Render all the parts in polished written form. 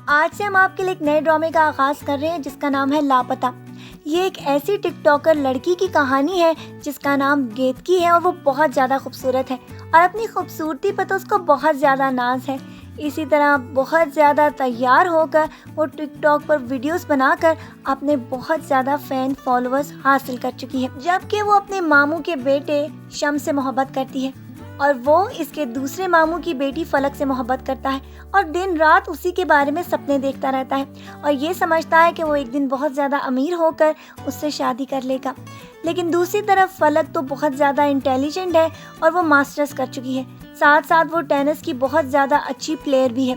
آج سے ہم آپ کے لیے ایک نئے ڈرامے کا آغاز کر رہے ہیں جس کا نام ہے لاپتہ۔ یہ ایک ایسی ٹک ٹاکر لڑکی کی کہانی ہے جس کا نام گیتکی ہے اور وہ بہت زیادہ خوبصورت ہے اور اپنی خوبصورتی پر تو اس کو بہت زیادہ ناز ہے۔ اسی طرح بہت زیادہ تیار ہو کر وہ ٹک ٹاک پر ویڈیوز بنا کر اپنے بہت زیادہ فین فالوورز حاصل کر چکی ہے، جبکہ وہ اپنے ماموں کے بیٹے شمس سے محبت کرتی ہے اور وہ اس کے دوسرے ماموں کی بیٹی فلک سے محبت کرتا ہے اور دن رات اسی کے بارے میں سپنے دیکھتا رہتا ہے اور یہ سمجھتا ہے کہ وہ ایک دن بہت زیادہ امیر ہو کر اس سے شادی کر لے گا۔ لیکن دوسری طرف فلک تو بہت زیادہ انٹیلیجنٹ ہے اور وہ ماسٹرز کر چکی ہے، ساتھ ساتھ وہ ٹینس کی بہت زیادہ اچھی پلیئر بھی ہے،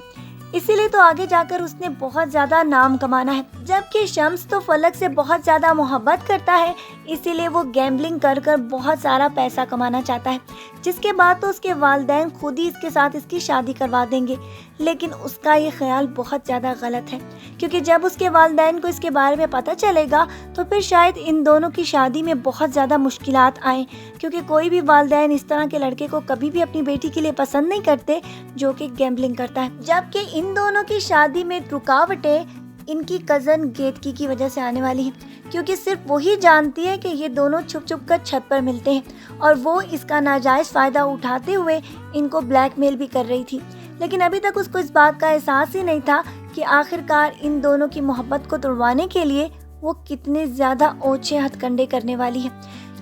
اسی لیے تو آگے جا کر اس نے بہت زیادہ نام کمانا ہے۔ جبکہ شمس تو فلک سے بہت زیادہ محبت کرتا ہے، اسی لیے وہ گیمبلنگ کر کر بہت سارا پیسہ کمانا چاہتا ہے، جس کے بعد تو اس کے والدین خود ہی اس کے ساتھ اس کی شادی کروا دیں گے۔ لیکن اس کا یہ خیال بہت زیادہ غلط ہے، کیونکہ جب اس کے والدین کو اس کے بارے میں پتہ چلے گا تو پھر شاید ان دونوں کی شادی میں بہت زیادہ مشکلات آئیں، کیونکہ کوئی بھی والدین اس طرح کے لڑکے کو کبھی بھی اپنی بیٹی کے لیے پسند نہیں کرتے جو کہ گیمبلنگ کرتا ہے۔ جبکہ ان دونوں کی شادی میں رکاوٹیں ان کی کزن گیتکی کی وجہ سے آنے والی ہیں، کیونکہ صرف وہی جانتی ہے کہ یہ دونوں چھپ چھپ کر چھت پر ملتے ہیں اور وہ اس کا ناجائز فائدہ اٹھاتے ہوئے ان کو بلیک میل بھی کر رہی تھی۔ لیکن ابھی تک اس کو اس بات کا احساس ہی نہیں تھا کہ آخرکار ان دونوں کی محبت کو توڑوانے کے لیے وہ کتنے زیادہ اوچھے ہتھ کنڈے کرنے والی ہے۔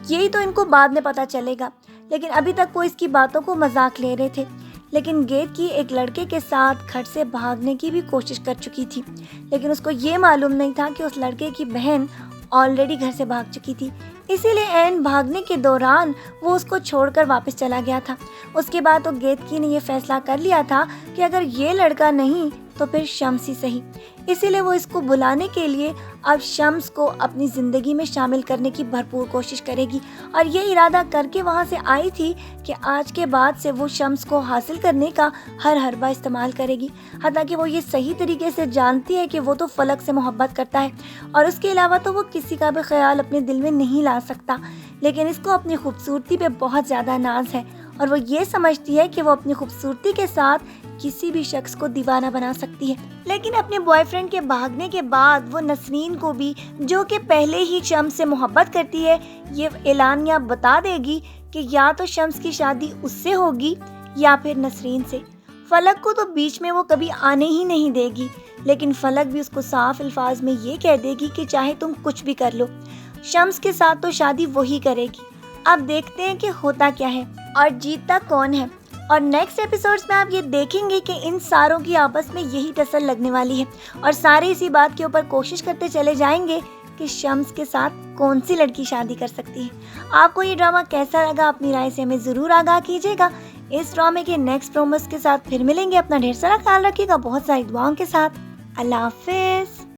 یہی تو ان کو بعد میں پتہ چلے گا، لیکن ابھی تک وہ اس کی باتوں کو مذاق لے رہے تھے۔ لیکن گیتکی ایک لڑکے کے ساتھ گھر سے بھاگنے کی بھی کوشش کر چکی تھی، لیکن اس کو یہ معلوم نہیں تھا کہ اس لڑکے کی بہن آلریڈی گھر سے بھاگ چکی تھی، اسی لیے عین بھاگنے کے دوران وہ اس کو چھوڑ کر واپس چلا گیا تھا۔ اس کے بعد تو گیتکی نے یہ فیصلہ کر لیا تھا کہ اگر یہ لڑکا نہیں تو پھر شمس ہی صحیح، اسی لیے وہ اس کو بلانے کے لیے اب شمس کو اپنی زندگی میں شامل کرنے کی بھرپور کوشش کرے گی اور یہ ارادہ کر کے وہاں سے آئی تھی کہ آج کے بعد سے وہ شمس کو حاصل کرنے کا ہر حربہ استعمال کرے گی، حتیٰ کہ وہ یہ صحیح طریقے سے جانتی ہے کہ وہ تو فلک سے محبت کرتا ہے اور اس کے علاوہ تو وہ کسی کا بھی خیال اپنے دل میں نہیں لا سکتا، لیکن اس کو اپنی خوبصورتی پہ بہت زیادہ ناز ہے اور وہ یہ سمجھتی ہے کہ وہ اپنی خوبصورتی کے ساتھ کسی بھی شخص کو دیوانہ بنا سکتی ہے۔ لیکن اپنے بوائے فرینڈ کے بھاگنے کے بعد وہ نسرین کو بھی، جو کہ پہلے ہی شمس سے محبت کرتی ہے، یہ اعلانیہ بتا دے گی کہ یا تو شمس کی شادی اس سے ہوگی یا پھر نسرین سے۔ فلک کو تو بیچ میں وہ کبھی آنے ہی نہیں دے گی، لیکن فلک بھی اس کو صاف الفاظ میں یہ کہہ دے گی کہ چاہے تم کچھ بھی کر لو، شمس کے ساتھ تو شادی وہی کرے گی۔ اب دیکھتے ہیں کہ ہوتا کیا ہے اور جیتتا کون ہے، اور نیکسٹ ایپیسوڈز میں آپ یہ دیکھیں گے کہ ان ساروں کی آپس میں یہی ٹسل لگنے والی ہے اور سارے اسی بات کے اوپر کوشش کرتے چلے جائیں گے کہ شمس کے ساتھ کون سی لڑکی شادی کر سکتی ہے۔ آپ کو یہ ڈرامہ کیسا لگا؟ اپنی رائے سے ہمیں ضرور آگاہ کیجیے گا۔ اس ڈرامے کے نیکسٹ پروموز کے ساتھ پھر ملیں گے۔ اپنا ڈھیر سارا خیال رکھیے گا، بہت ساری دعاؤں کے ساتھ۔ اللہ حافظ۔